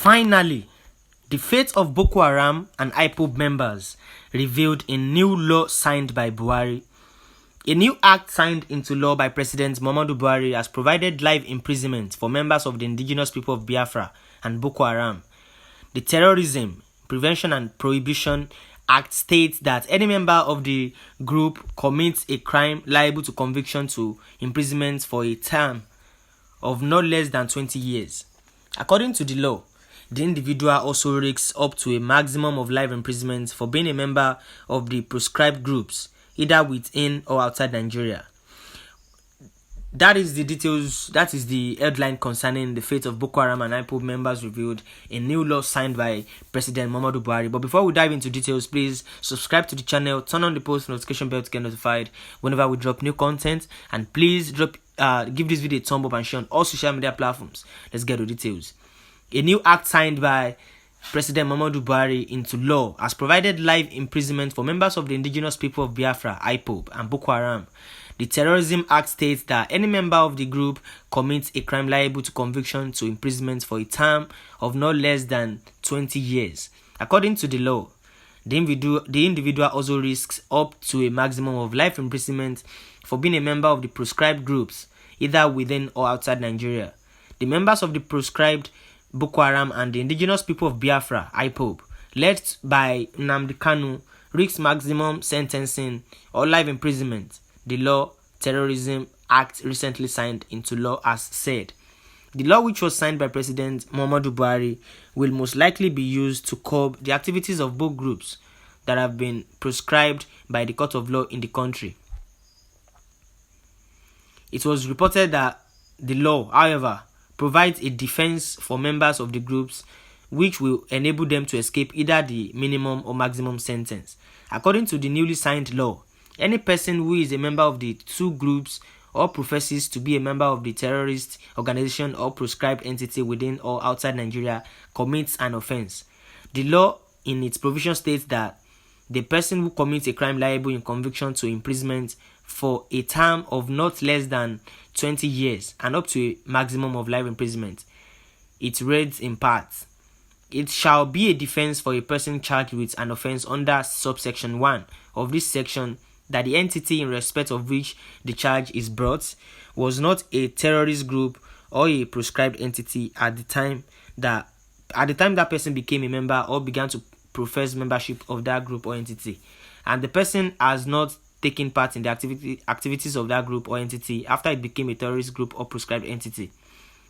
Finally, the fate of Boko Haram and Ipob members revealed in new law signed by Buhari. A new act signed into law by President Muhammadu Buhari has provided life imprisonment for members of the indigenous people of Biafra and Boko Haram. The Terrorism, Prevention and Prohibition Act states that any member of the group commits a crime liable to conviction to imprisonment for a term of not less than 20 years. According to the law, the individual also risks up to a maximum of life imprisonment for being a member of the proscribed groups, either within or outside Nigeria. That is the headline concerning the fate of Boko Haram and Ipob members revealed in new law signed by President Muhammadu Buhari. But before we dive into details, please subscribe to the channel, turn on the post notification bell to get notified whenever we drop new content, and please give this video a thumb up and share on all social media platforms. Let's get to details. A new act signed by President Muhammadu Buhari into law has provided life imprisonment for members of the indigenous people of Biafra, Ipob, and Boko Haram. The Terrorism Act states that any member of the group commits a crime liable to conviction to imprisonment for a term of not less than 20 years. According to the law, the individual also risks up to a maximum of life imprisonment for being a member of the proscribed groups, either within or outside Nigeria. The members of the proscribed Boko Haram and the indigenous people of Biafra, Ipob, led by Nnamdi Kanu, risk maximum sentencing or life imprisonment. The Law Terrorism Act recently signed into law has said. The law, which was signed by President Muhammadu Buhari, will most likely be used to curb the activities of both groups that have been proscribed by the court of law in the country. It was reported that the law, however, provides a defense for members of the groups which will enable them to escape either the minimum or maximum sentence. According to the newly signed law, any person who is a member of the two groups or professes to be a member of the terrorist organization or proscribed entity within or outside Nigeria commits an offense. The law in its provision states that the person who commits a crime liable in conviction to imprisonment for a term of not less than 20 years and up to a maximum of life imprisonment. It reads in part, it shall be a defense for a person charged with an offense under subsection 1 of this section that the entity in respect of which the charge is brought was not a terrorist group or a proscribed entity at the time that person became a member or began to profess membership of that group or entity, and the person has not taken part in the activities of that group or entity after it became a terrorist group or proscribed entity.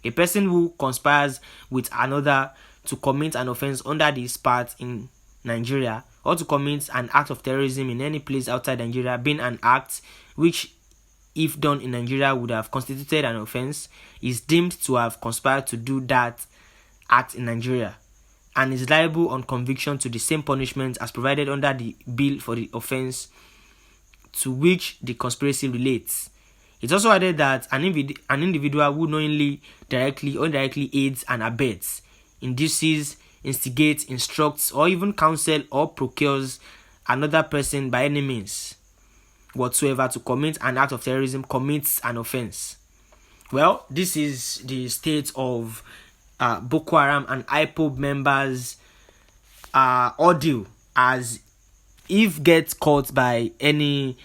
A person who conspires with another to commit an offense under this part in Nigeria or to commit an act of terrorism in any place outside Nigeria, being an act which, if done in Nigeria, would have constituted an offense, is deemed to have conspired to do that act in Nigeria and is liable on conviction to the same punishment as provided under the bill for the offense to which the conspiracy relates. It also added that an individual who knowingly, directly or indirectly aids and abets, induces, instigates, instructs, or even counsel or procures another person by any means whatsoever to commit an act of terrorism commits an offense. Well, this is the state of Boko Haram and Ipob members' ordeal, as if get caught by any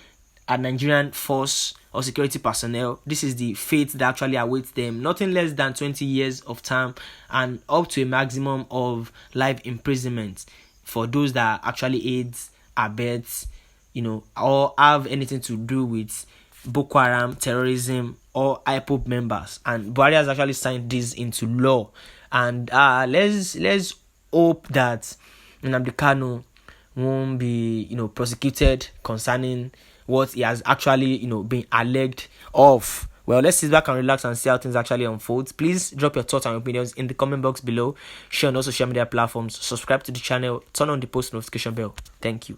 Nigerian force or security personnel, this is the fate that actually awaits them. Nothing less than 20 years of term and up to a maximum of life imprisonment for those that actually aids, abets, or have anything to do with Boko Haram, terrorism, or Ipob members. And Buhari has actually signed this into law. And let's hope that Nnamdi Kanu won't be prosecuted concerning what he has actually been alleged of. Well, let's sit back and relax and see how things actually unfold. Please drop your thoughts and opinions in the comment box below. Share on all social media platforms. Subscribe to the channel. Turn on the post notification bell. Thank you.